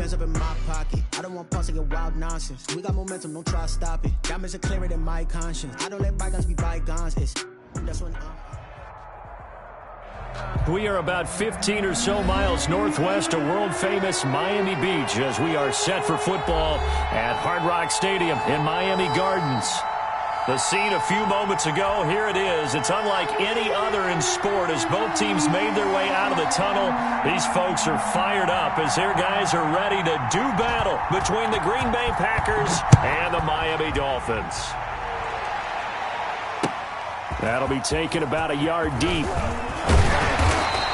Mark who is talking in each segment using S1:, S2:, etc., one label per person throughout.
S1: Hands up in my pocket. I don't want pulse to get wild nonsense. We got momentum, don't try to stop it. Diamonds are clearer than my conscience. I don't let bygones be bygones. That's when
S2: We are about 15 or so miles northwest of world-famous Miami Beach as we are set for football at Hard Rock Stadium in Miami Gardens. The scene a few moments ago, here it is. It's unlike any other in sport as both teams made their way out of the tunnel. These folks are fired up as their guys are ready to do battle between the Green Bay Packers and the Miami Dolphins. That'll be taken about a yard deep.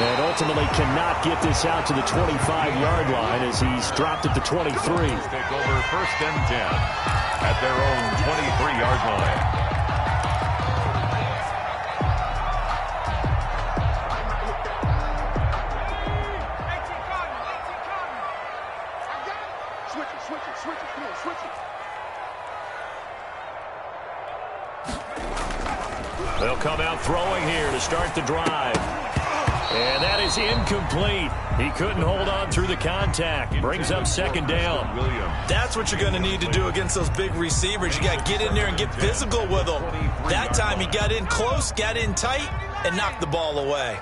S2: And ultimately cannot get this out to the 25-yard line as he's dropped at the 23.
S3: Take over 1st and 10 at their own 23-yard line.
S2: They'll come out throwing here to start the drive. And that is incomplete. He couldn't hold on through the contact. Brings up 2nd down.
S4: That's what you're going to need to do against those big receivers. You got to get in there and get physical with them. That time he got in close, got in tight, and knocked the ball away.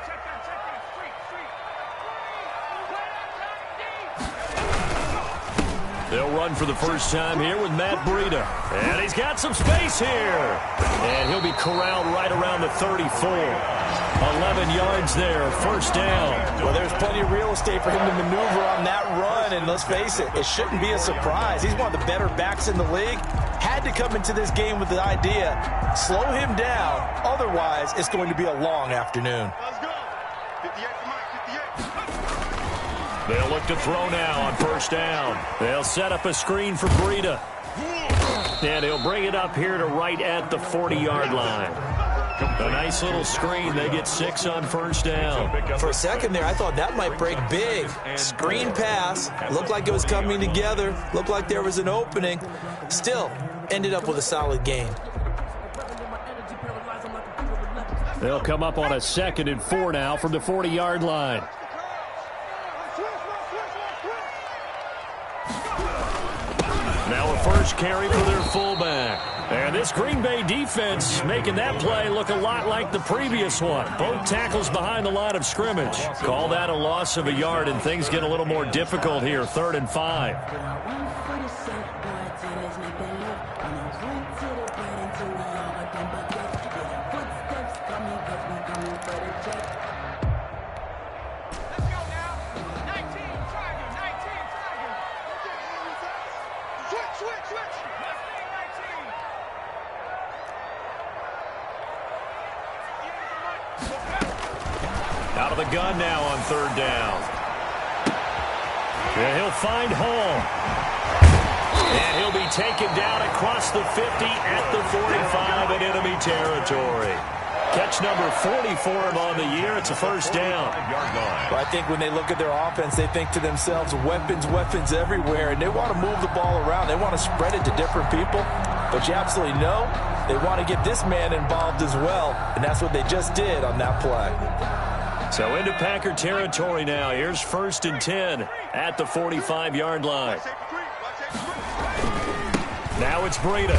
S2: They'll run for the first time here with Matt Breida. And he's got some space here. And he'll be corralled right around the 34. 11 yards there, 1st down.
S4: Well, there's plenty of real estate for him to maneuver on that run. And let's face it, it shouldn't be a surprise. He's one of the better backs in the league. Had to come into this game with the idea, slow him down. Otherwise, it's going to be a long afternoon.
S5: Let's go. 58 for Mike, 58.
S2: They'll look to throw now on 1st down. They'll set up a screen for Breida. And he'll bring it up here to right at the 40-yard line. A nice little screen. They get 6 on 1st down.
S4: For a second there, I thought that might break big. Screen pass. Looked like it was coming together. Looked like there was an opening. Still, ended up with a solid gain.
S2: They'll come up on a 2nd and 4 now from the 40-yard line. Now a first carry for their fullback. And this Green Bay defense making that play look a lot like the previous one. Both tackles behind the line of scrimmage. Call that a loss of a yard, and things get a little more difficult here. 3rd and 5. Out of the gun now on 3rd down. And he'll find Hall. And he'll be taken down across the 50 at the 45 in enemy territory. Catch number 40 for him on the year. It's a 1st down.
S4: Well, I think when they look at their offense, they think to themselves, weapons, weapons everywhere. And they want to move the ball around. They want to spread it to different people. But you absolutely know they want to get this man involved as well. And that's what they just did on that play.
S2: So into Packer territory now. Here's 1st and 10 at the 45-yard line. Now it's Breida.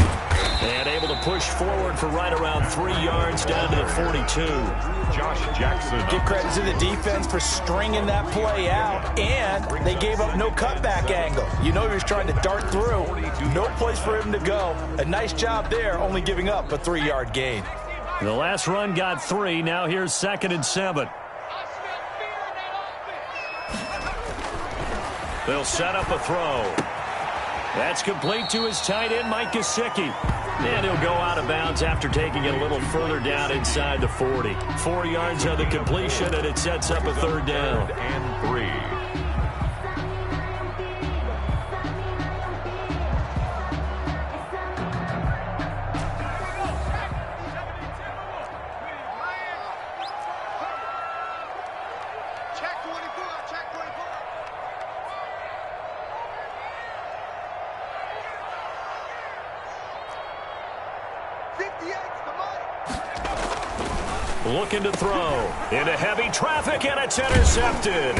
S2: And able to push forward for right around 3 yards down to the 42.
S3: Josh Jackson.
S4: Give credit to the defense for stringing that play out, and they gave up no cutback angle. You know he was trying to dart through. No place for him to go. A nice job there, only giving up a 3-yard gain.
S2: The last run got 3. Now here's 2nd and 7. They'll set up a throw. That's complete to his tight end, Mike Gesicki. And he'll go out of bounds after taking it a little further down inside the 40. 4 yards on the completion, and it sets up a 3rd down.
S3: 3rd and 3.
S2: Looking to throw into heavy traffic, and it's intercepted.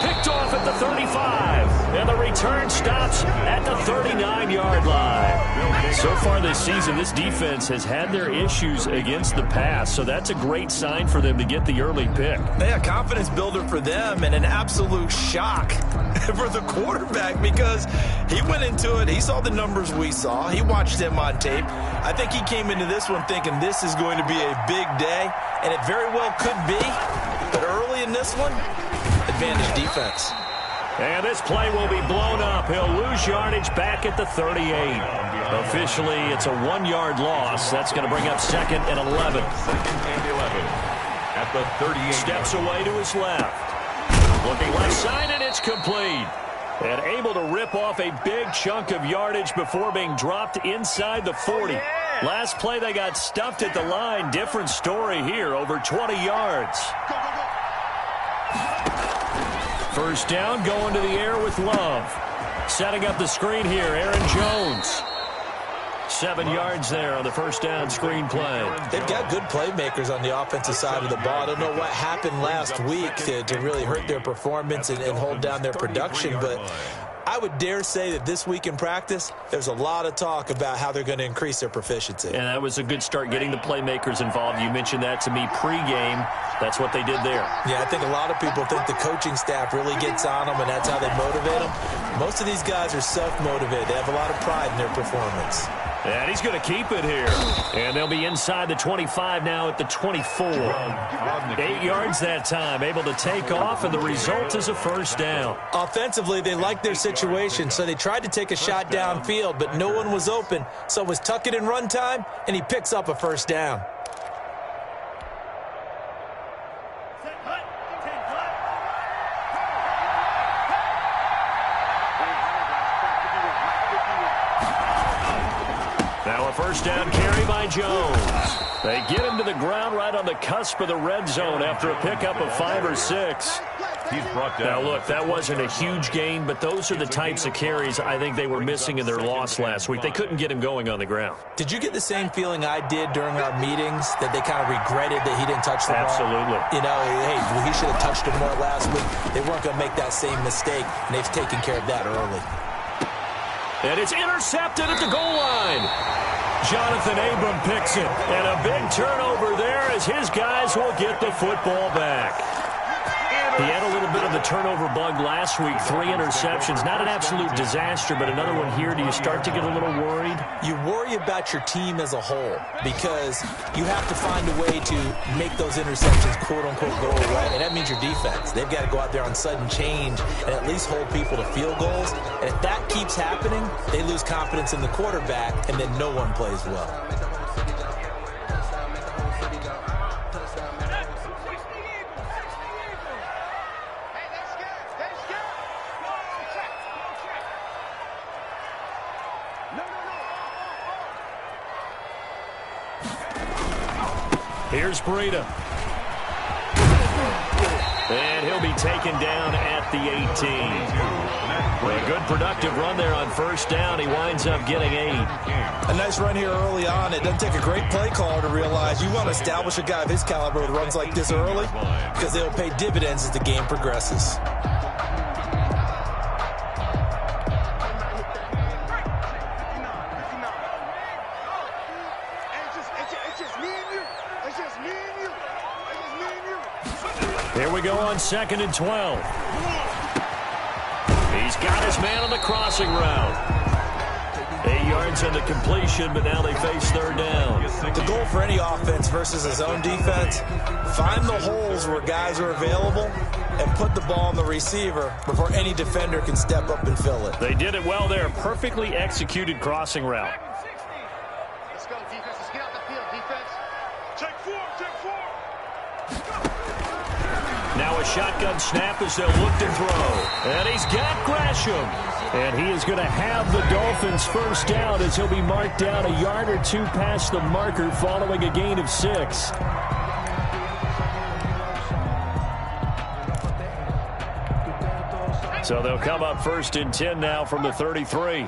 S2: Picked off at the 35. And the return stops at the 39-yard line. So far this season, this defense has had their issues against the pass, so that's a great sign for them to get the early pick.
S4: Yeah, confidence builder for them and an absolute shock for the quarterback because he went into it. He saw the numbers we saw. He watched him on tape. I think he came into this one thinking this is going to be a big day, and it very well could be. But early in this one, advantage defense.
S2: And this play will be blown up. He'll lose yardage back at the 38. Officially, it's a 1-yard loss. That's going to bring up 2nd and 11.
S3: 2nd and 11 at the 38.
S2: Steps away to his left. Looking left side, and it's complete. And able to rip off a big chunk of yardage before being dropped inside the 40. Last play, they got stuffed at the line. Different story here, over 20 yards. First down, going to the air with Love. Setting up the screen here, Aaron Jones. 7 yards there on the first down screen play.
S4: They've got good playmakers on the offensive side of the ball. I don't know what happened last week to really hurt their performance and hold down their production, but I would dare say that this week in practice, there's a lot of talk about how they're going to increase their proficiency.
S2: And that was a good start, getting the playmakers involved. You mentioned that to me pregame. That's what they did there.
S4: Yeah, I think a lot of people think the coaching staff really gets on them, and that's how they motivate them. Most of these guys are self-motivated. They have a lot of pride in their performance.
S2: And he's going to keep it here. And they'll be inside the 25 now at the 24. 8 yards that time, able to take off, and the result is a first down.
S4: Offensively, they liked their situation, so they tried to take a shot downfield, but no one was open. So it was tuck it in run time, and he picks up a first down.
S2: Now a first down carry by Jones. They get him to the ground right on the cusp of the red zone after a pickup of 5 or 6.
S3: He's brought down.
S2: Now, look, that wasn't a huge gain, but those are the types of carries I think they were missing in their loss last week. They couldn't get him going on the ground.
S4: Did you get the same feeling I did during our meetings, that they kind of regretted that he didn't touch the ball?
S2: Absolutely.
S4: You know, hey, he should have touched it more last week. They weren't going to make that same mistake, and they've taken care of that early.
S2: And it's intercepted at the goal line. Jonathan Abram picks it. And a big turnover there as his guys will get the football back. He had a little bit of the turnover bug last week, 3 interceptions. Not an absolute disaster, but another one here. Do you start to get a little worried?
S4: You worry about your team as a whole because you have to find a way to make those interceptions, quote-unquote, go away. And that means your defense. They've got to go out there on sudden change and at least hold people to field goals. And if that keeps happening, they lose confidence in the quarterback, and then no one plays well.
S2: Here's Breida. And he'll be taken down at the 18. A good productive run there on first down. He winds up getting 8.
S4: A nice run here early on. It doesn't take a great play caller to realize you want to establish a guy of his caliber with runs like this early because they'll pay dividends as the game progresses.
S2: Here we go on 2nd and 12. He's got his man on the crossing route. 8 yards on the completion, but now they face 3rd down.
S4: The goal for any offense versus his own defense, find the holes where guys are available and put the ball on the receiver before any defender can step up and fill it.
S2: They did it well there. Perfectly executed crossing route.
S5: Let's go, defense. Let's get out the field, defense. Check 4, check 4.
S2: Now a shotgun snap as they'll look to throw. And he's got Gresham. And he is going to have the Dolphins first down as he'll be marked down a yard or 2 past the marker following a gain of 6. So they'll come up 1st and 10 now from the 33.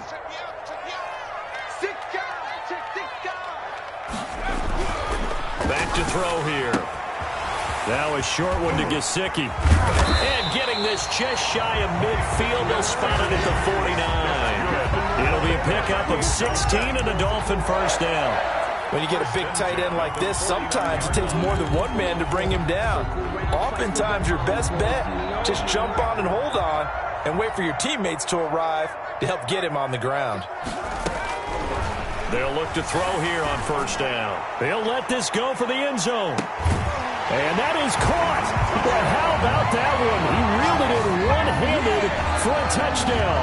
S2: Back to throw here. Now a short one to Gesicki. And getting this just shy of midfield. They'll spot it at the 49. It'll be a pickup of 16 and a Dolphin first down.
S4: When you get a big tight end like this, sometimes it takes more than one man to bring him down. Oftentimes, your best bet, just jump on and hold on and wait for your teammates to arrive to help get him on the ground.
S2: They'll look to throw here on first down. They'll let this go for the end zone. And that is caught. But how about that one? He reeled it in one-handed for a touchdown.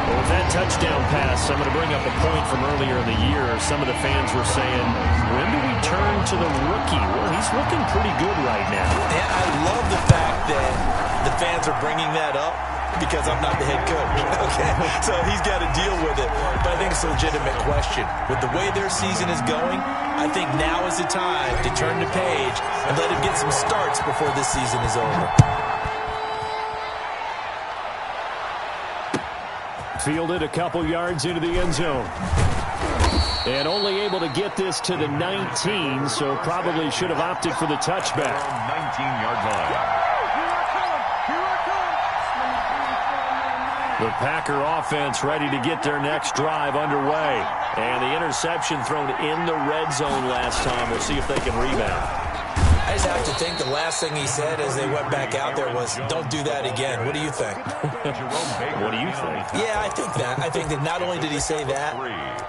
S2: Well, with that touchdown pass, I'm going to bring up a point from earlier in the year. Some of the fans were saying, when do we turn to the rookie? Well, he's looking pretty good right now.
S4: Yeah, I love the fact that the fans are bringing that up because I'm not the head coach. Okay, so he's got to deal with it. But I think it's a legitimate question. With the way their season is going, I think now is the time to turn the page and let him get some starts before this season is over.
S2: Fielded a couple yards into the end zone. And only able to get this to the 19, so probably should have opted for the touchback.
S3: 19-yard line.
S2: The Packer offense ready to get their next drive underway. And the interception thrown in the red zone last time. We'll see if they can rebound.
S4: I just have to think the last thing he said as they went back out there was, don't do that again. What do you think?
S2: What do you think?
S4: Yeah, I think that. I think that not only did he say that,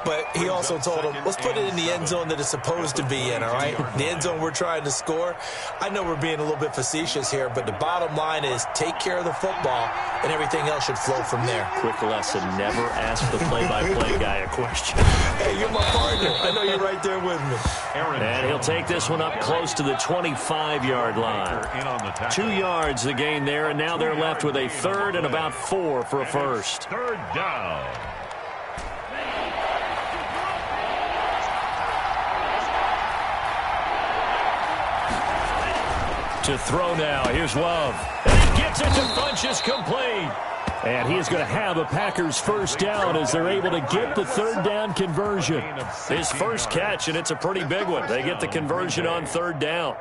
S4: but he also told him, let's put it in the end zone that it's supposed to be in, all right? The end zone we're trying to score. I know we're being a little bit facetious here, but the bottom line is take care of the football, and everything else should flow from there.
S2: Quick lesson, never ask the play-by-play guy a question.
S4: Hey, you're my partner. I know you're right there with me.
S2: And he'll take this one up close to the 25-yard line. 2 yards the gain there, and now they're left with a third and about 4 for a first.
S3: Third down.
S2: To throw now, here's Love. And he gets it to Funchess complete. And he is going to have a Packers first down as they're able to get the third down conversion. His first catch, and it's a pretty big one. They get the conversion on third down.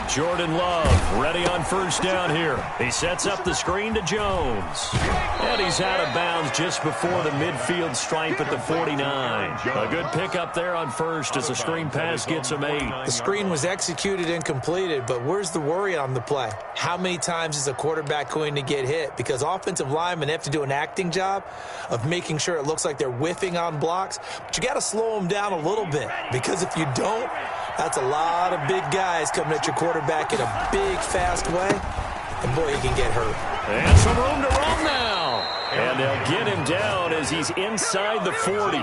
S2: Jordan Love ready on first down here. He sets up the screen to Jones. And he's out of bounds just before the midfield stripe at the 49. A good pickup there on first as the screen pass gets him 8.
S4: The screen was executed and completed, but where's the worry on the play? How many times is a quarterback going to get hit? Because offensive linemen have to do an acting job of making sure it looks like they're whiffing on blocks. But you got to slow them down a little bit, because if you don't, that's a lot of big guys coming at your quarterback in a big, fast way. And, boy, he can get hurt.
S2: And some room to run now. And they'll get him down as he's inside the 40.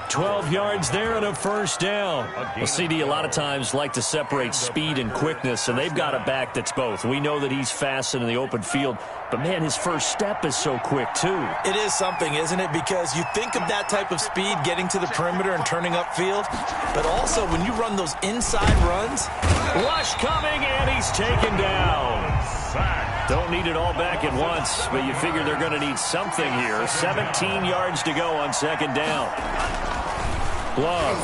S2: 12 yards there and a first down. Well, CD a lot of times like to separate speed and quickness, and they've got a back that's both. We know that he's fast in the open field, but, man, his first step is so quick, too.
S4: It is something, isn't it? Because you think of that type of speed, getting to the perimeter and turning upfield, but also when you run those inside runs.
S2: Rush coming, and he's taken down. Don't need it all back at once, but you figure they're going to need something here. 17 yards to go on second down. Love.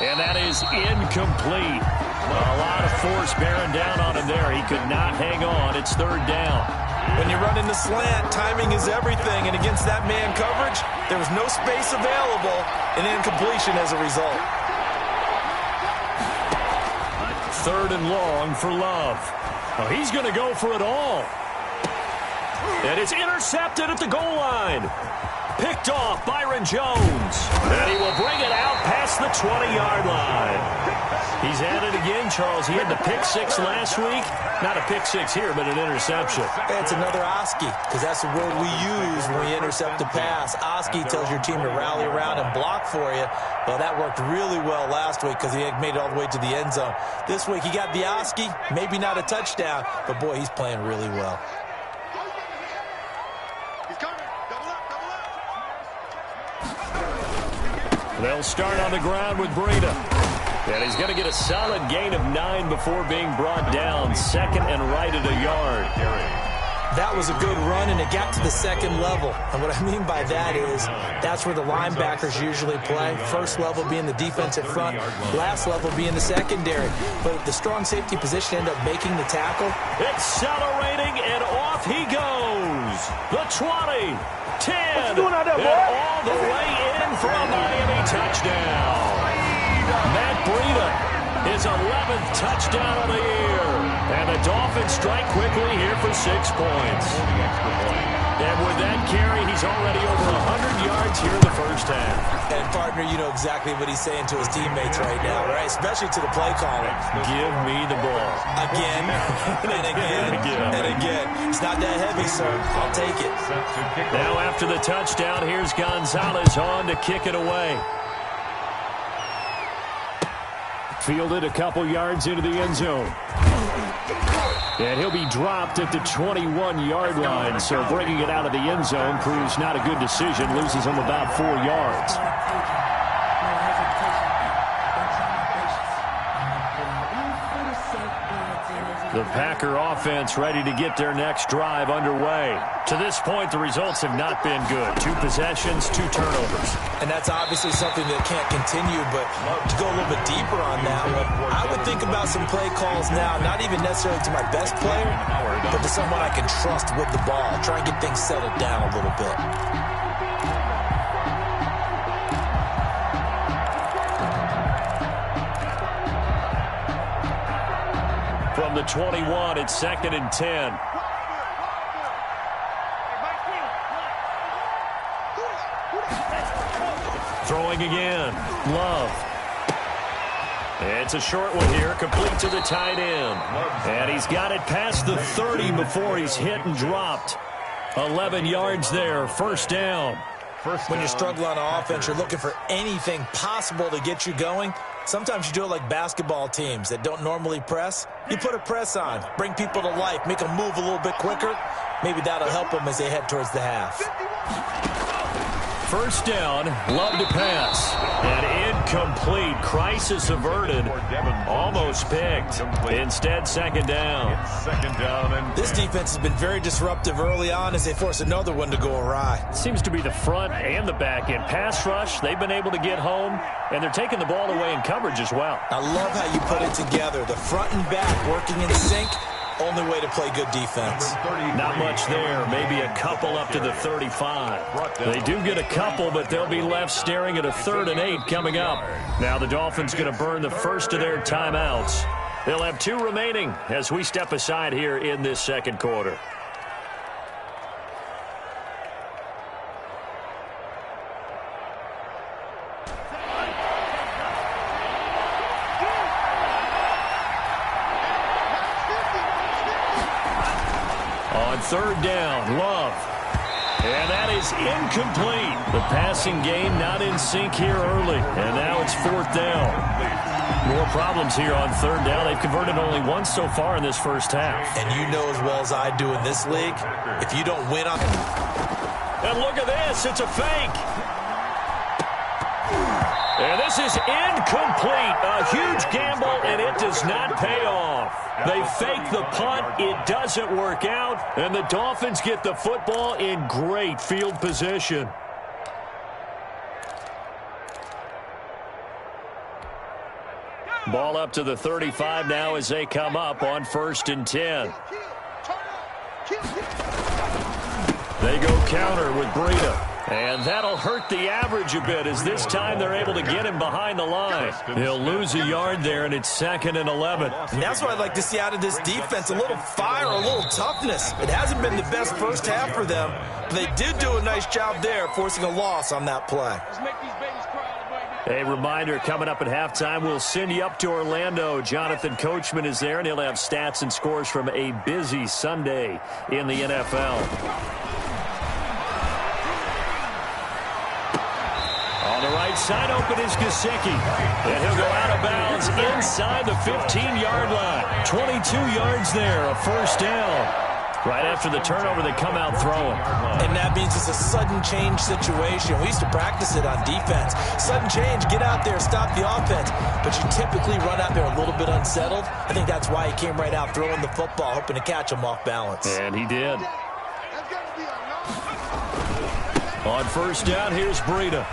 S2: And that is incomplete. A lot of force bearing down on him there. He could not hang on. It's third down.
S4: When you run in the slant, timing is everything. And against that man coverage, there was no space available, and incompletion as a result.
S2: Third and long for Love. Oh, he's going to go for it all. And it's intercepted at the goal line. Picked off Byron Jones. And he will bring it out past the 20-yard line. He's at it again, Charles. He had the pick six last week. Not a pick six here, but an interception.
S4: It's another Oski, because that's the word we use when we intercept a pass. Oski tells your team to rally around and block for you. Well, that worked really well last week because he had made it all the way to the end zone. This week he got the Oski, maybe not a touchdown, but, boy, he's playing really well.
S2: They'll start on the ground with Breida. And he's going to get a solid gain of 9 before being brought down. Second and right at a yard.
S4: That was a good run, and it got to the second level. And what I mean by that is that's where the linebackers usually play. First level being the defensive front, last level being the secondary. But the strong safety position ended up making the tackle.
S2: Accelerating, and off he goes. The 20, 10,
S6: and
S2: all the way in for a Miami touchdown. Matt Breida, his 11th touchdown of the year. And the Dolphins strike quickly here for 6 points. And with that carry, he's already over 100 yards here in the first half.
S4: And, partner, you know exactly what he's saying to his teammates right now, right? Especially to the play caller.
S2: Give me the ball.
S4: Again, and again, and again. It's not that heavy, sir. I'll take it.
S2: Now after the touchdown, here's Gonzalez on to kick it away. Fielded a couple yards into the end zone. And he'll be dropped at the 21-yard line, so bringing it out of the end zone proves not a good decision. Loses him about 4 yards. The Packer offense ready to get their next drive underway. To this point, the results have not been good. 2 possessions, 2 turnovers.
S4: And that's obviously something that can't continue, but to go a little bit deeper on that one, I would think about some play calls now, not even necessarily to my best player, but to someone I can trust with the ball. Try and get things settled down a little bit.
S2: From the 21, it's 2nd and 10. Throwing again. Love. It's a short one here, complete to the tight end. And he's got it past the 30 before he's hit and dropped. 11 yards there, first down.
S4: When you struggle on offense, you're looking for anything possible to get you going. Sometimes you do it like basketball teams that don't normally press. You put a press on, bring people to life, make them move a little bit quicker. Maybe that'll help them as they head towards the half.
S2: First down, Love to pass. And incomplete. Crisis averted. Almost picked. Instead, 2nd down.
S4: This defense has been very disruptive early on as they force another one to go awry.
S2: Seems to be the front and the back end. Pass rush, they've been able to get home, and they're taking the ball away in coverage as well.
S4: I love how you put it together. The front and back working in sync. Only way to play good defense.
S2: Not much there. Maybe a couple up to the 35. They do get a couple, but they'll be left staring at a 3rd and 8 coming up. Now the Dolphins going to burn the first of their timeouts. They'll have 2 remaining as we step aside here in this second quarter. On 3rd down, Love. And that is incomplete. The passing game not in sync here early. And now it's 4th down. More problems here on 3rd down. They've converted only once so far in this first half.
S4: And you know as well as I do in this league, if you don't win on...
S2: And look at this. It's a fake. And this is incomplete. A huge gamble, and it does not pay off. They fake the punt. It doesn't work out. And the Dolphins get the football in great field position. Ball up to the 35 now as they come up on 1st and 10. They go counter with Breida. And that'll hurt the average a bit as this time they're able to get him behind the line. He'll lose a yard there, and it's 2nd and 11.
S4: And that's what I'd like to see out of this defense, a little fire, a little toughness. It hasn't been the best first half for them, but they did do a nice job there, forcing a loss on that play.
S2: A reminder, coming up at halftime, we'll send you up to Orlando. Jonathan Coachman is there, and he'll have stats and scores from a busy Sunday in the NFL. On the right side, open is Gesicki. And he'll go out of bounds inside the 15-yard line. 22 yards there, a first down. Right after the turnover, they come out throwing.
S4: And that means it's a sudden change situation. We used to practice it on defense. Sudden change, get out there, stop the offense. But you typically run out there a little bit unsettled. I think that's why he came right out throwing the football, hoping to catch him off balance.
S2: And he did. On first down, here's Breida.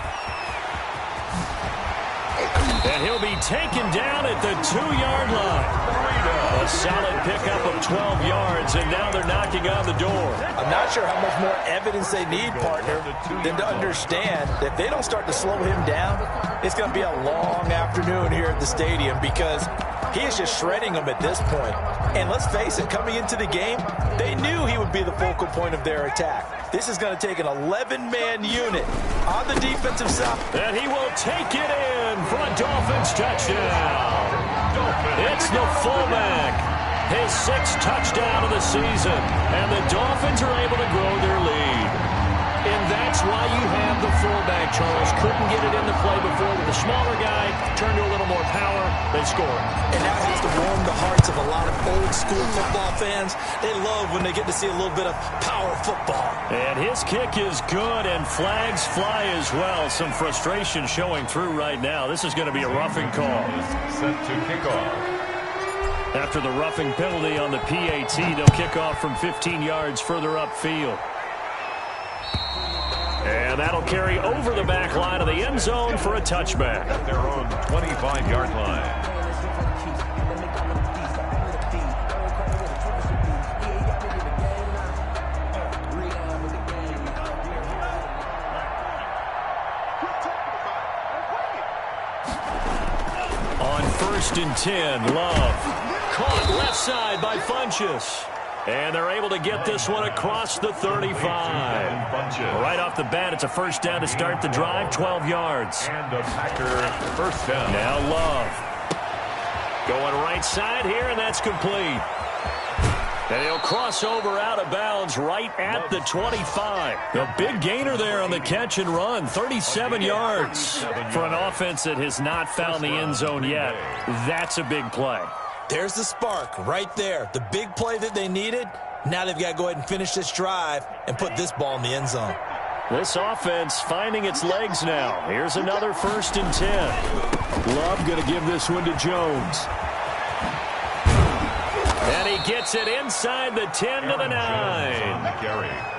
S2: And he'll be taken down at the 2-yard line. A solid pickup of 12 yards, and now they're knocking on the door.
S4: I'm not sure how much more evidence they need, partner, than to understand that if they don't start to slow him down, it's going to be a long afternoon here at the stadium because he is just shredding them at this point. And let's face it, coming into the game, they knew he would be the focal point of their attack. This is going to take an 11-man unit on the defensive side.
S2: And he will take it in for a Dolphins touchdown. It's the fullback, his 6th touchdown of the season, and the Dolphins are able to grow their lead. And that's why you have the fullback, Charles. Couldn't get it into play before with the smaller guy, turned to a little more power, they scored.
S4: And that has to warm the hearts of a lot of old-school football fans. They love when they get to see a little bit of power football.
S2: And his kick is good, and flags fly as well. Some frustration showing through right now. This is going to be a roughing call.
S3: Set to kick off.
S2: After the roughing penalty on the PAT, they'll kick off from 15 yards further upfield. And that'll carry over the back line of the end zone for a touchback.
S3: At their own 25-yard line.
S2: On 1st and 10, Love. Caught left side by Funchess. And they're able to get this one across the 35. Right off the bat, it's a first down to start the drive, 12 yards.
S3: And a Packer first down.
S2: Now Love. Going right side here, and that's complete. And he'll cross over out of bounds right at the 25. A big gainer there on the catch and run, 37 yards. For an offense that has not found the end zone yet, that's a big play.
S4: There's the spark right there. The big play that they needed. Now they've got to go ahead and finish this drive and put this ball in the end zone.
S2: This offense finding its legs now. Here's another 1st and 10. Love going to give this one to Jones. And he gets it inside the 10 to the 9.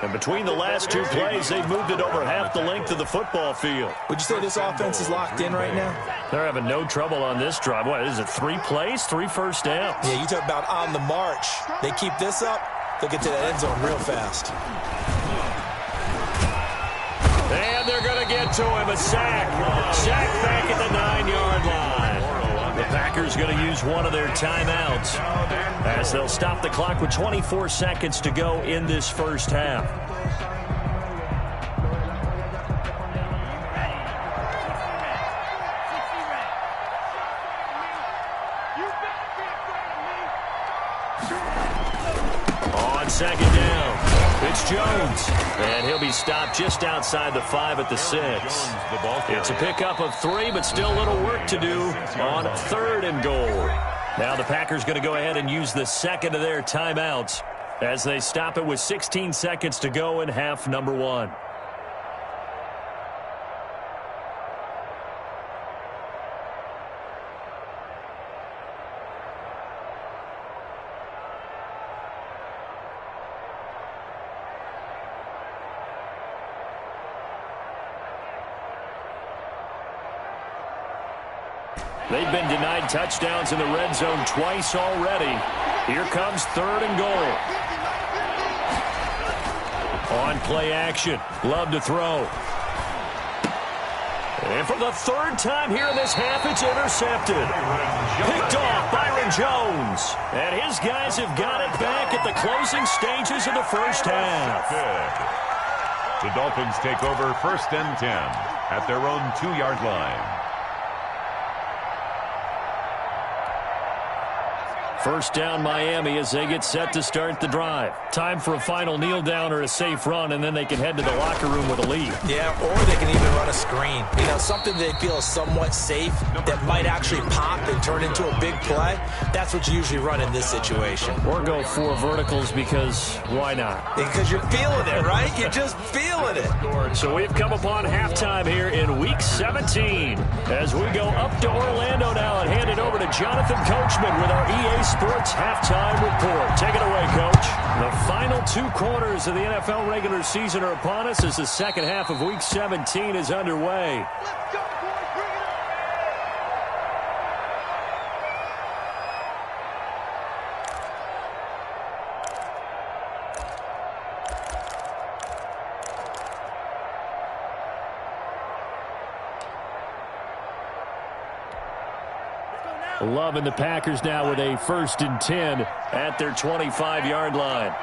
S2: And between the last two plays, they've moved it over half the length of the football field.
S4: Would you say this offense is locked in right now?
S2: They're having no trouble on this drive. What is it, 3 plays, 3 first downs?
S4: Yeah, you talk about on the march. They keep this up, they'll get to that end zone real fast.
S2: And they're going to get to him, a sack. Sack back at the 9-yard line. The Packers going to use one of their timeouts as they'll stop the clock with 24 seconds to go in this first half. On 2nd down, it's Jones. And he'll be stopped just outside the 5 at the 6. It's a pickup of 3, but still a little work to do on 3rd and goal. Now the Packers going to go ahead and use the second of their timeouts as they stop it with 16 seconds to go in half number 1. They've been denied touchdowns in the red zone twice already. Here comes 3rd and goal. On play action. Love to throw. And for the 3rd time here in this half, it's intercepted. Picked off Byron Jones. And his guys have got it back at the closing stages of the first half.
S3: The Dolphins take over 1st and 10 at their own 2-yard line.
S2: First down Miami as they get set to start the drive. Time for a final kneel down or a safe run, and then they can head to the locker room with a lead.
S4: Yeah, or they can even run a screen. You know, something they feel is somewhat safe that might actually pop and turn into a big play. That's what you usually run in this situation.
S2: Or go 4 verticals because why not?
S4: Because you're feeling it, right? You're just feeling it.
S2: So we've come upon halftime here in Week 6 17. As we go up to Orlando now and hand it over to Jonathan Coachman with our EA Sports halftime report. Take it away, Coach. The final 2 quarters of the NFL regular season are upon us as the second half of Week 17 is underway.
S5: Let's go, boys. Bring it up.
S2: Love and the Packers now with a 1st and 10 at their 25-yard line.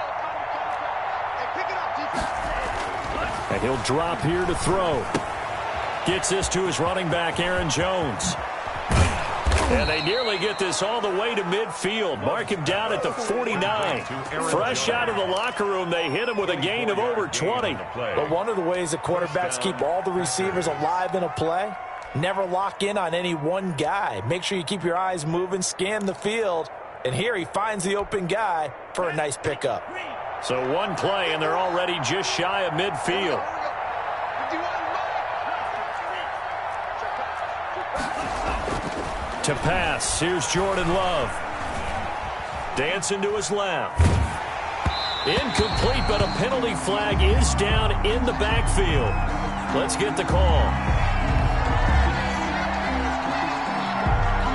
S2: And he'll drop here to throw. Gets this to his running back, Aaron Jones. And they nearly get this all the way to midfield. Mark him down at the 49. Fresh out of the locker room, they hit him with a gain of over 20.
S4: But one of the ways that quarterbacks keep all the receivers alive in a play, never lock in on any one guy. Make sure you keep your eyes moving, scan the field. And here he finds the open guy for a nice pickup.
S2: So one play, and they're already just shy of midfield. To pass, here's Jordan Love. Dancing to his left. Incomplete, but a penalty flag is down in the backfield. Let's get the call.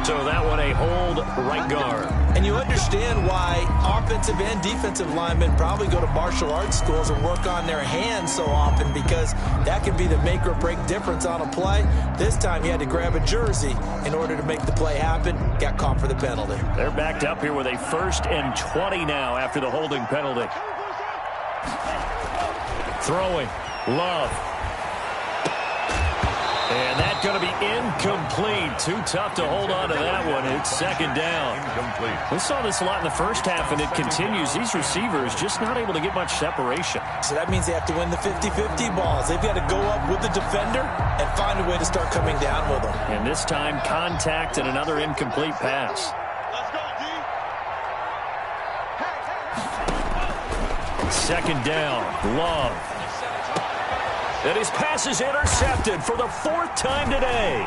S2: So that one a hold right guard.
S4: And you understand why offensive and defensive linemen probably go to martial arts schools and work on their hands so often, because that can be the make or break difference on a play. This time he had to grab a jersey in order to make the play happen. Got caught for the penalty.
S2: They're backed up here with a 1st and 20 now after the holding penalty. Throwing. Love. And that's going to be incomplete. Too tough to hold on to that one. It's 2nd down.
S3: Incomplete.
S2: We saw this a lot in the first half, and it continues. These receivers just not able to get much separation.
S4: So that means they have to win the 50-50 balls. They've got to go up with the defender and find a way to start coming down with them.
S2: And this time, contact and another incomplete pass.
S5: Let's go, D.
S2: 2nd down. Love. And his pass is intercepted for the 4th time today.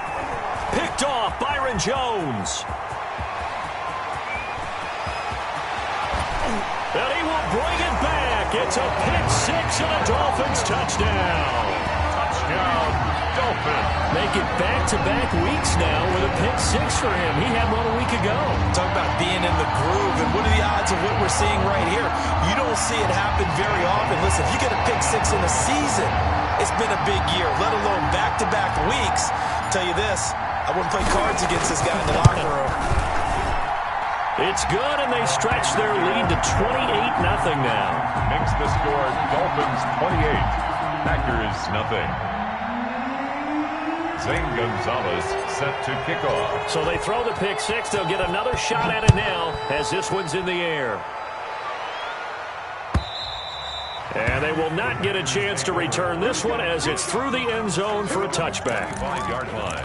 S2: Picked off Byron Jones. And he will bring it back. It's a pick-6 and a Dolphins touchdown.
S3: Touchdown, Dolphins.
S2: Make it back-to-back weeks now with a pick-6 for him. He had one a week ago.
S4: Talk about being in the groove, and what are the odds of what we're seeing right here? You don't see it happen very often. Listen, if you get a pick-6 in a season, it's been a big year, let alone back-to-back weeks. Tell you this, I wouldn't play cards against this guy in the locker room.
S2: It's good, and they stretch their lead to 28-0 now.
S3: Makes the score Dolphins 28, Packers nothing. Zane Gonzalez set to kick off.
S2: So they throw the pick-6. They'll get another shot at it now as this one's in the air. And they will not get a chance to return this one as it's through the end zone for a touchback.
S3: 5-yard line.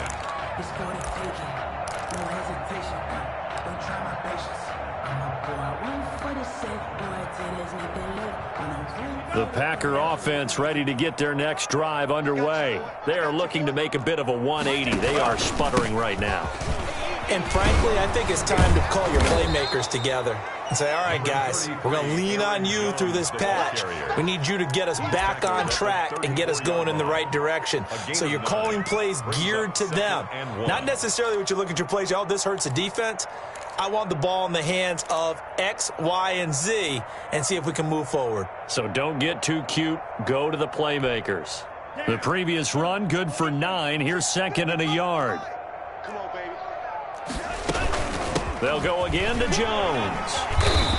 S2: The Packer offense ready to get their next drive underway. They are looking to make a bit of a 180. They are sputtering right now.
S4: And frankly, I think it's time to call your playmakers together and say, all right, guys, we're going to lean on you through this patch. We need you to get us back on track and get us going in the right direction. So you're calling plays geared to them. Not necessarily what you look at your plays, oh, this hurts the defense. I want the ball in the hands of X, Y, and Z and see if we can move forward.
S2: So don't get too cute. Go to the playmakers. The previous run, good for 9. Here's 2nd and a yard.
S5: Come on, baby.
S2: They'll go again to Jones.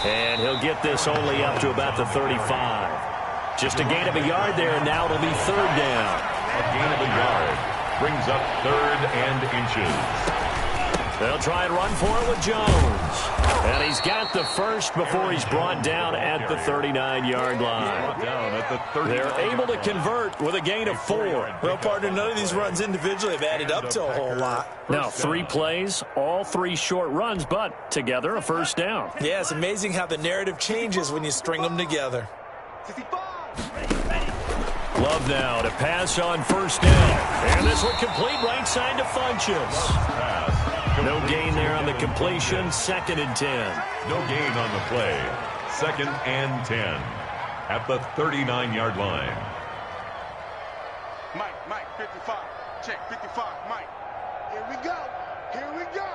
S2: And he'll get this only up to about the 35. Just a gain of a yard there, and now it'll be 3rd down.
S3: A gain of a yard brings up 3rd and inches.
S2: They'll try and run for it with Jones. And he's got the first before he's brought down at the 39-yard line. They're able to convert with a gain of 4.
S4: Well, partner, none of these runs individually have added up to a whole lot.
S2: Now, 3 plays, all 3 short runs, but together a 1st down.
S4: Yeah, it's amazing how the narrative changes when you string them together.
S5: 65.
S2: Love now to pass on 1st down. And this one complete right side to Funches. No gain there on the completion. 2nd and 10.
S3: No gain on the play. 2nd and 10 at the 39-yard line.
S5: Mike, 55. Check, 55, Mike. Here we go. Here we go.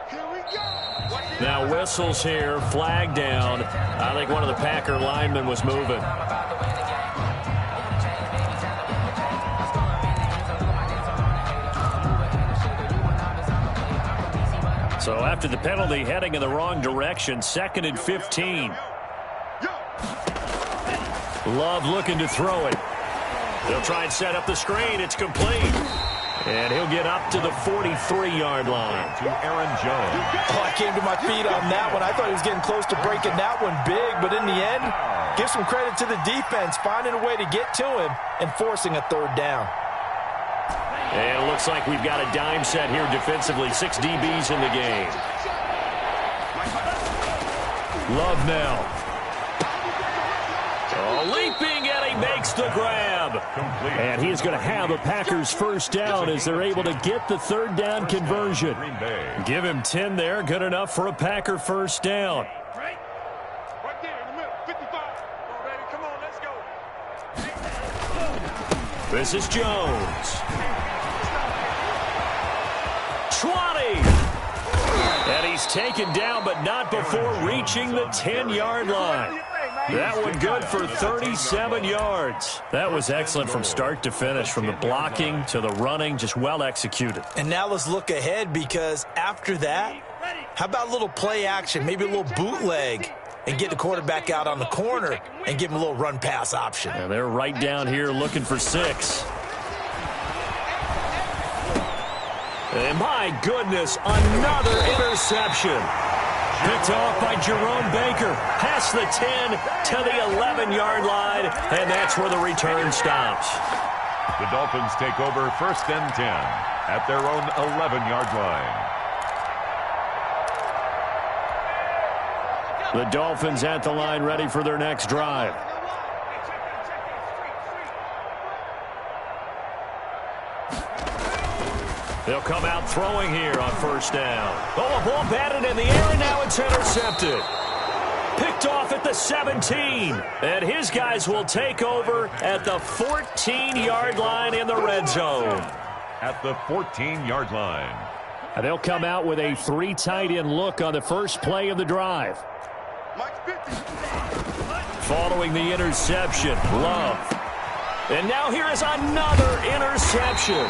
S5: Here we go.
S2: Now whistles here. Flag down. I think one of the Packer linemen was moving. So after the penalty, heading in the wrong direction, 2nd and 15. Love looking to throw it. They'll try and set up the screen. It's complete. And he'll get up to the 43-yard line.
S3: To Aaron Jones.
S4: Oh, I came to my feet on that one. I thought he was getting close to breaking that one big, but in the end, give some credit to the defense, finding a way to get to him and forcing a 3rd down.
S2: And it looks like we've got a dime set here defensively. 6 DBs in the game. Love now. Oh, leaping, and he makes the grab. And he is going to have a Packers first down as they're able to get the 3rd down conversion. Give him 10 there. Good enough for a Packer first down.
S5: Right there in the middle, 55. Come on, baby, come on, let's go.
S2: This is Jones. 20. And he's taken down, but not before reaching the 10-yard line. That one good for 37 yards. That was excellent from start to finish, from the blocking to the running, just well executed.
S4: And now let's look ahead, because after that, how about a little play action, maybe a little bootleg, and get the quarterback out on the corner and give him a little run-pass option.
S2: And they're right down here looking for 6. And my goodness, another interception. Picked off by Jerome Baker. Past the 10 to the 11-yard line, and that's where the return stops.
S3: The Dolphins take over 1st and 10 at their own 11-yard line.
S2: The Dolphins at the line, ready for their next drive. They'll come out throwing here on 1st down. Oh, a ball batted in the air, and now it's intercepted. Picked off at the 17. And his guys will take over at the 14-yard line in the red zone.
S3: At the 14-yard line.
S2: And they'll come out with a 3 tight end look on the first play of the drive. Following the interception, Love. And now here is another interception.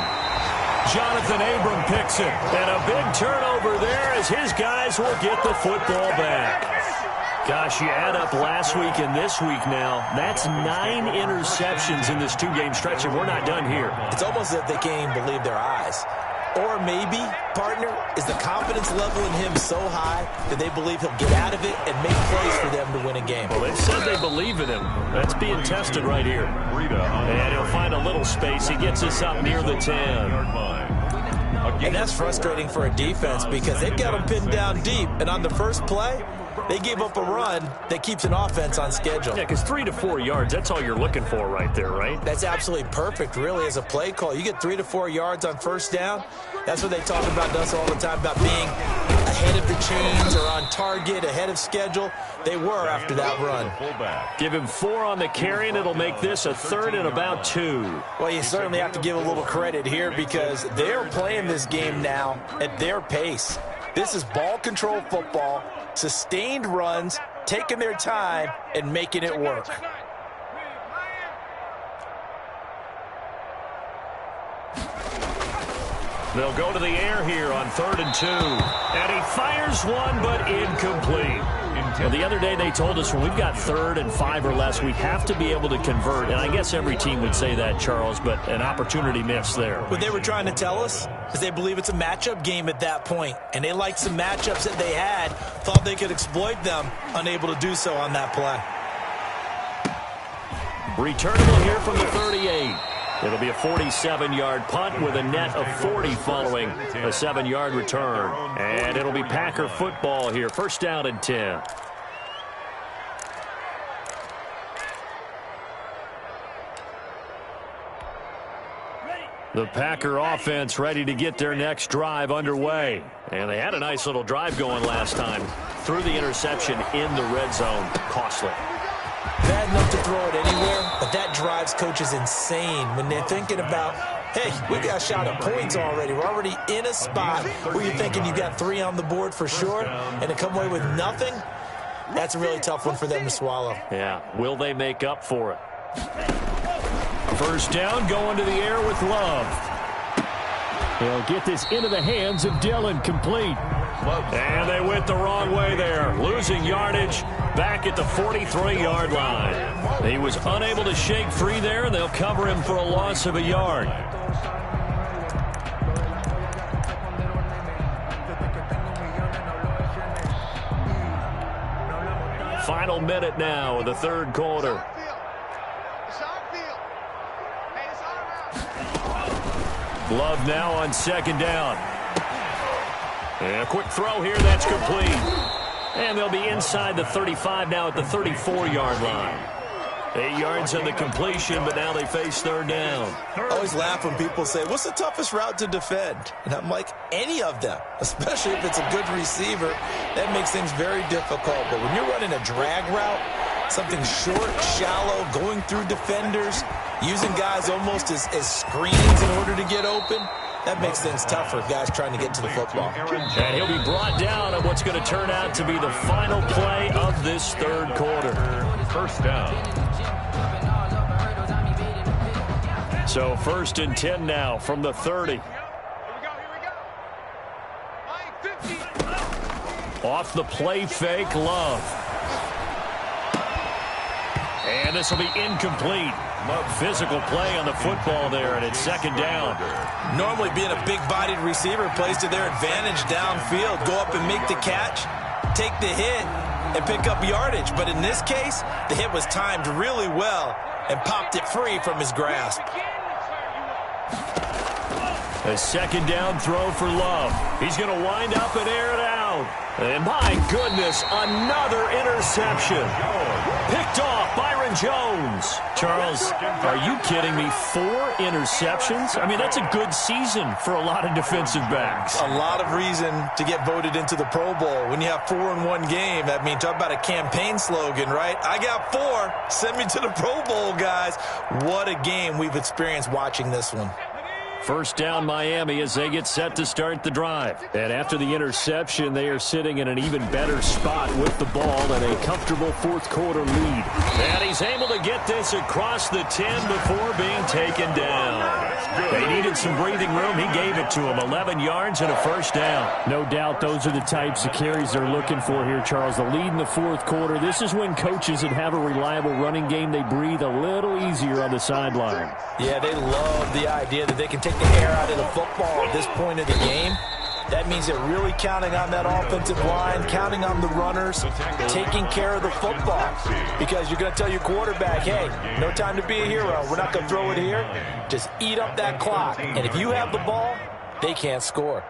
S2: Jonathan Abram picks it. And a big turnover there as his guys will get the football back. Gosh, you add up last week and this week now, that's 9 interceptions in this 2-game stretch, and we're not done here.
S4: It's almost as if they can't even believe their eyes. Or maybe, partner, is the confidence level in him so high that they believe he'll get out of it and make plays for them to win a game.
S2: Well, they said they believe in him. That's being tested right here. And he'll find a little space. He gets us up near the 10.
S4: And that's frustrating for a defense because they've got him pinned down deep. And on the first play, they gave up a run that keeps an offense on schedule.
S2: Yeah, because 3 to 4 yards, that's all you're looking for right there, right?
S4: That's absolutely perfect, really, as a play call. You get 3 to 4 yards on 1st down. That's what they talk about us all the time, about being ahead of the chains or on target, ahead of schedule. They were after that run.
S2: Give him 4 on the carry, and it'll make this a 3rd and about 2.
S4: Well, you certainly have to give a little credit here because they're playing this game now at their pace. This is ball control football, sustained runs, taking their time, and making it work.
S2: They'll go to the air here on 3rd and 2. And he fires one, but incomplete. Well, the other day they told us when we've got 3rd and 5 or less, we have to be able to convert. And I guess every team would say that, Charles, but an opportunity missed there.
S4: What they were trying to tell us is they believe it's a matchup game at that point. And they liked some matchups that they had, thought they could exploit them, unable to do so on that play.
S2: Returnable here from the 38. It'll be a 47-yard punt with a net of 40 following a 7-yard return. And it'll be Packer football here. 1st down and 10. The Packer offense ready to get their next drive underway. And they had a nice little drive going last time. Threw the interception in the red zone. Costly.
S4: Bad enough to throw it anywhere, but that drives coaches insane when they're thinking about, hey, we got a shot at points already. We're already in a spot where you're thinking you got 3 on the board for sure, and to come away with nothing, that's a really tough one for them to swallow.
S2: Yeah, will they make up for it? First down, going to the air with Love. He'll get this into the hands of Dillon, complete. And they went the wrong way there, losing yardage back at the 43-yard line. He was unable to shake free there, and they'll cover him for a loss of a yard. Final minute now of the third quarter. Love now on second down. And a quick throw here, that's complete. And they'll be inside the 35 now at the 34-yard line. 8 yards on the completion, but now they face third down.
S4: I always laugh when people say, what's the toughest route to defend? And I'm like, any of them, especially if it's a good receiver. That makes things very difficult. But when you're running a drag route, something short, shallow, going through defenders, using guys almost as screens in order to get open, that makes things tougher, guys trying to get to the football.
S2: And he'll be brought down on what's going to turn out to be the final play of this third quarter.
S3: First down.
S2: So 1st and 10 now from the 30. Off the play fake, Love. And this will be incomplete. Physical play on the football there, and it's second down.
S4: Normally being a big-bodied receiver plays to their advantage downfield. Go up and make the catch, take the hit, and pick up yardage. But in this case, the hit was timed really well and popped it free from his grasp.
S2: A second down throw for Love. He's going to wind up and air it out. And my goodness, another interception. Picked off Byron Jones. Charles, are you kidding me? 4 interceptions? I mean, that's a good season for a lot of defensive backs.
S4: A lot of reason to get voted into the Pro Bowl. When you have 4 in one game, I mean, talk about a campaign slogan, right? I got 4. Send me to the Pro Bowl, guys. What a game we've experienced watching this one.
S2: First down Miami as they get set to start the drive. And after the interception, they are sitting in an even better spot with the ball and a comfortable fourth quarter lead. And he's able to get this across the 10 before being taken down. They needed some breathing room. He gave it to him. 11 yards and a first down. No doubt those are the types of carries they're looking for here, Charles. The lead in the fourth quarter. This is when coaches that have a reliable running game, they breathe a little easier on the sideline.
S4: Yeah, they love the idea that they can take the air out of the football at this point of the game. That means they're really counting on that offensive line, counting on the runners, taking care of the football. Because you're going to tell your quarterback, hey, no time to be a hero. We're not going to throw it here. Just eat up that clock. And if you have the ball, they can't score.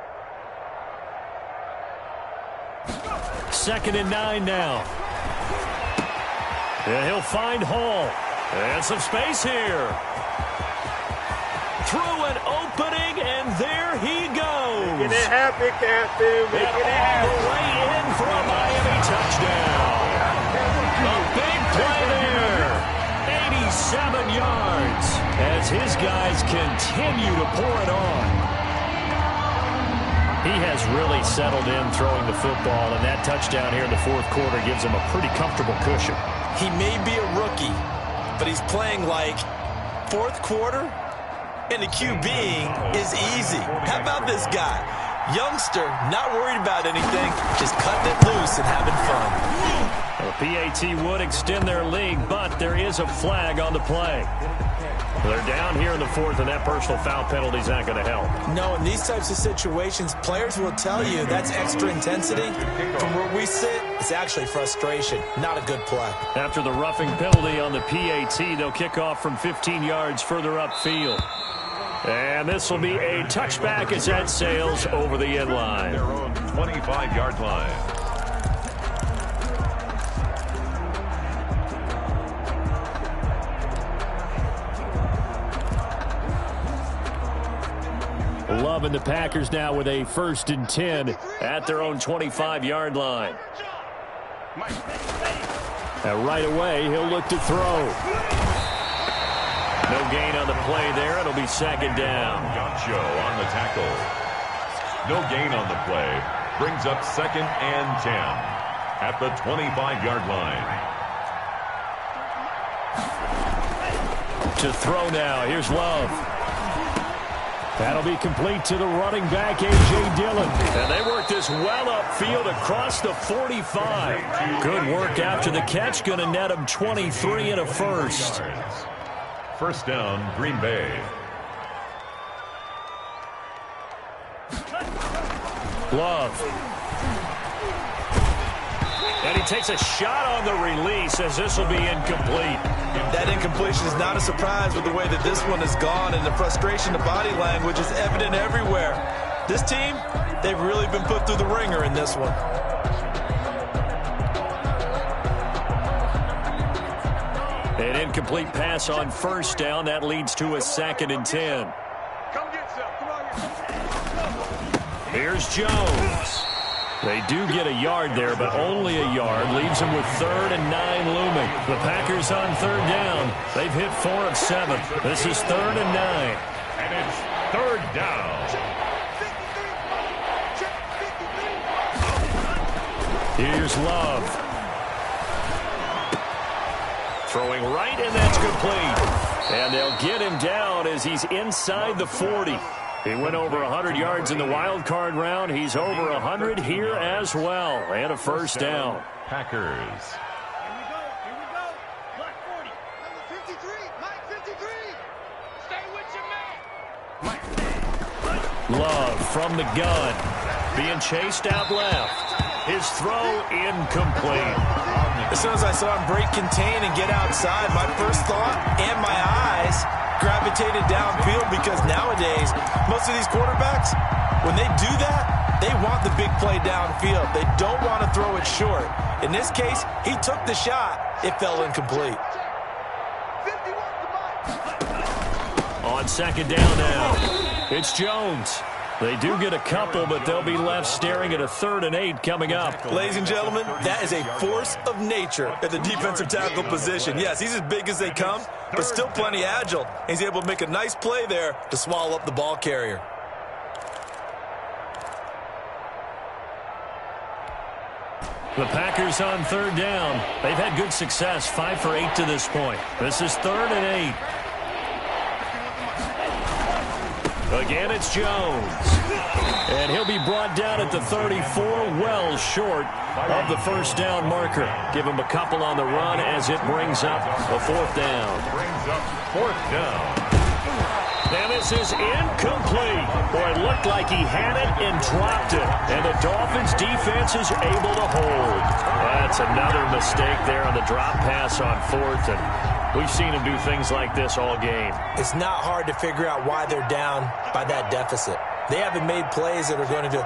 S2: 2nd and 9 now. And he'll find Hall. And some space here. Through an opening, and there he goes.
S6: Making it happen, Captain. Making it happen.
S2: All the way in for a Miami touchdown. A big play there. 87 yards as his guys continue to pour it on. He has really settled in throwing the football, and that touchdown here in the fourth quarter gives him a pretty comfortable cushion.
S4: He may be a rookie, but he's playing like fourth quarter. And the QB is easy. How about this guy? Youngster, not worried about anything, just cutting it loose and having fun.
S2: The PAT would extend their lead, but there is a flag on the play. They're down here in the fourth, and that personal foul penalty is not going to help.
S4: No, in these types of situations, players will tell you that's extra intensity. From where we sit, it's actually frustration, not a good play.
S2: After the roughing penalty on the PAT, they'll kick off from 15 yards further upfield. And this will be a touchback as that sails over the end line.
S3: Their own 25-yard line.
S2: Loving the Packers now with a 1st and 10 at their own 25-yard line. And right away, he'll look to throw. No gain on the play there. It'll be 2nd down.
S3: Gotcha on the tackle. No gain on the play. Brings up 2nd and 10 at the 25-yard line.
S2: To throw now. Here's Love. That'll be complete to the running back, A.J. Dillon. And they work this well upfield across the 45. Good work after the catch. Going to net him 23 and a first.
S3: 1st down, Green Bay.
S2: Love. And he takes a shot on the release as this will be incomplete.
S4: That incompletion is not a surprise with the way that this one has gone, and the frustration, the body language is evident everywhere. This team, they've really been put through the ringer in this one.
S2: An incomplete pass on 1st down. That leads to a 2nd and 10.
S5: Come get some. Come on.
S2: Here's Jones. They do get a yard there, but only a yard. Leaves them with 3rd and 9 looming. The Packers on 3rd down. They've hit 4 of 7. This is 3rd and 9.
S3: And it's 3rd down.
S2: Here's Love. Throwing right, and that's complete. And they'll get him down as he's inside the 40. He went over 100 yards in the wild card round. He's over 100 here as well. And a 1st down.
S3: Packers.
S5: Here we go. Block 40. Number 53. Mike 53. Stay with your man.
S2: Love from the gun. Being chased out left. His throw incomplete.
S4: As soon as I saw him break contain and get outside, my first thought and my eyes gravitated downfield, because nowadays, most of these quarterbacks, when they do that, they want the big play downfield. They don't want to throw it short. In this case, he took the shot. It fell incomplete.
S2: On 2nd down now, it's Jones. They do get a couple, but they'll be left staring at a 3rd and 8 coming up.
S4: Ladies and gentlemen, that is a force of nature at the defensive tackle position. Yes, he's as big as they come, but still plenty agile. He's able to make a nice play there to swallow up the ball carrier.
S2: The Packers on 3rd down. They've had good success, 5 for 8 to this point. This is 3rd and 8. Again, it's Jones. And he'll be brought down at the 34, well short of the 1st down marker. Give him a couple on the run as it brings up a 4th down.
S3: Brings up 4th down.
S2: And this is incomplete. Boy, it looked like he had it and dropped it. And the Dolphins defense is able to hold. That's another mistake there on the drop pass on 4th. And we've seen him do things like this all game.
S4: It's not hard to figure out why they're down by that deficit. They haven't made plays that are going to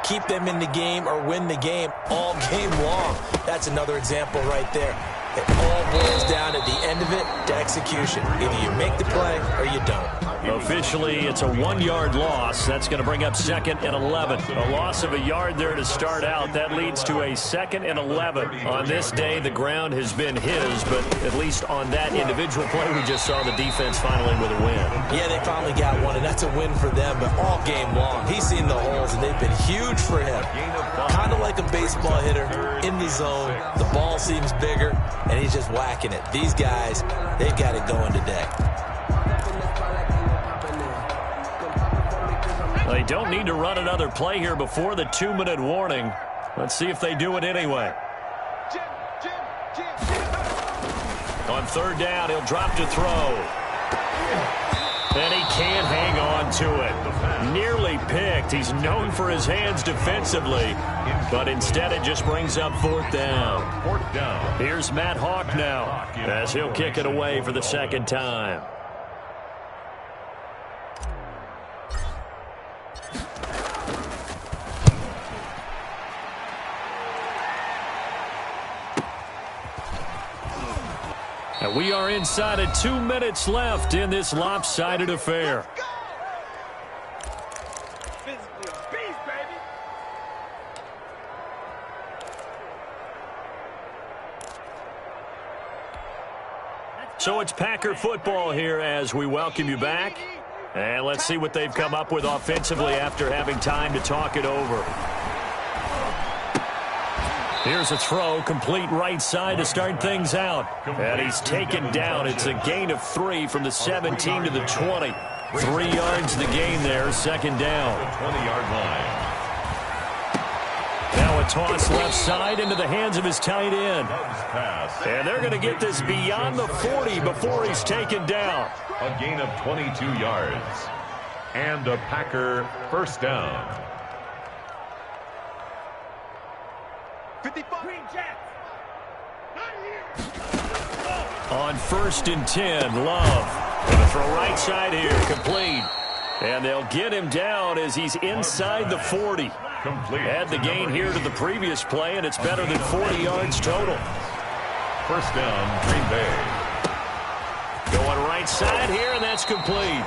S4: keep them in the game or win the game all game long. That's another example right there. It all boils down at the end of it to execution. Either you make the play or you don't.
S2: Officially, it's a 1-yard loss. That's going to bring up 2nd and 11. A loss of a yard there to start out. That leads to a 2nd and 11. On this day, the ground has been his, but at least on that individual play, we just saw the defense finally with a win.
S4: Yeah, they finally got one, and that's a win for them, but all game long, he's seen the holes, and they've been huge for him. Kind of like a baseball hitter in the zone. The ball seems bigger, and he's just whacking it. These guys, they've got it going today.
S2: They don't need to run another play here before the 2-minute warning. Let's see if they do it anyway. On 3rd down, he'll drop to throw. And he can't hang on to it. Nearly picked. He's known for his hands defensively, but instead it just brings up 4th down.
S3: 4th down.
S2: Here's Matt Hawk now as he'll kick it away for the 2nd time. And we are inside of 2 minutes left in this lopsided affair.
S5: physically a beast, baby.
S2: So it's Packer football here as we welcome you back. And let's see what they've come up with offensively after having time to talk it over. Here's a throw, complete right side to start things out. And he's taken down. It's a gain of 3 from the 17 to the 20. 3 yards the gain there, second down.
S3: 20-yard line.
S2: Now a toss left side into the hands of his tight end.
S3: Pass.
S2: And they're going to get this beyond the 40 before he's taken down.
S3: A gain of 22 yards. And a Packer first down.
S5: 55. Green Jets.
S2: On 1st and 10, Love. Going to throw right side here, complete. And they'll get him down as he's inside the 40.
S3: Complete.
S2: Add the gain here to the previous play, and it's better than 40 yards total.
S3: First down, Green Bay.
S2: Going right side here, and that's complete.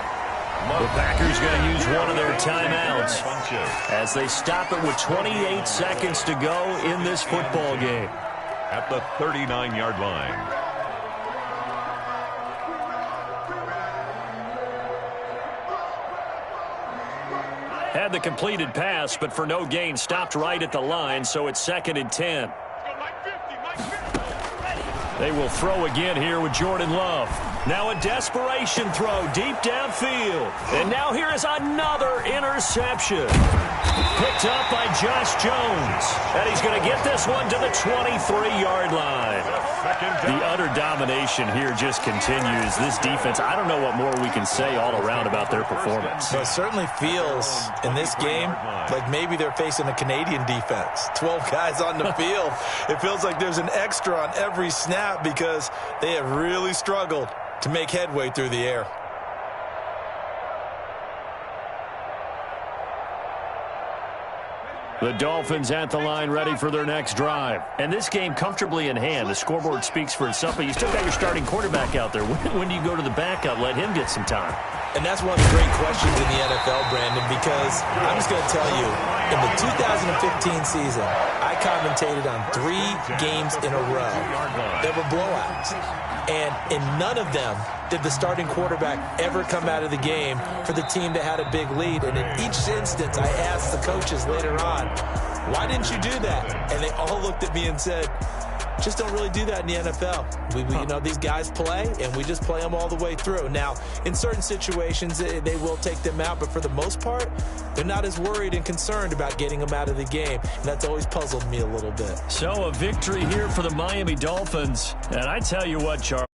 S2: The Packers going to use one of their timeouts as they stop it with 28 seconds to go in this football game.
S3: At the 39-yard line.
S2: Had the completed pass, but for no gain, stopped right at the line, so it's 2nd and 10. They will throw again here with Jordan Love. Now a desperation throw deep downfield. And now here is another interception. Picked up by Josh Jones. And he's going to get this one to the 23-yard line. The utter domination here just continues. This defense, I don't know what more we can say all around about their performance.
S4: Well, it certainly feels in this game like maybe they're facing a Canadian defense. 12 guys on the field. It feels like there's an extra on every snap because they have really struggled to make headway through the air.
S2: The Dolphins at the line ready for their next drive. And this game comfortably in hand. The scoreboard speaks for itself, but you still got your starting quarterback out there. When do you go to the backup? Let him get some time.
S4: And that's one of the great questions in the NFL, Brandon, because I'm just going to tell you, in the 2015 season, I commentated on 3 games in a row that were blowouts. And in none of them did the starting quarterback ever come out of the game for the team that had a big lead. And in each instance, I asked the coaches later on, why didn't you do that? And they all looked at me and said, just don't really do that in the NFL. You know, these guys play, and we just play them all the way through. Now, in certain situations, they will take them out, but for the most part, they're not as worried and concerned about getting them out of the game, and that's always puzzled me a little bit.
S2: So a victory here for the Miami Dolphins, and I tell you what, Charles.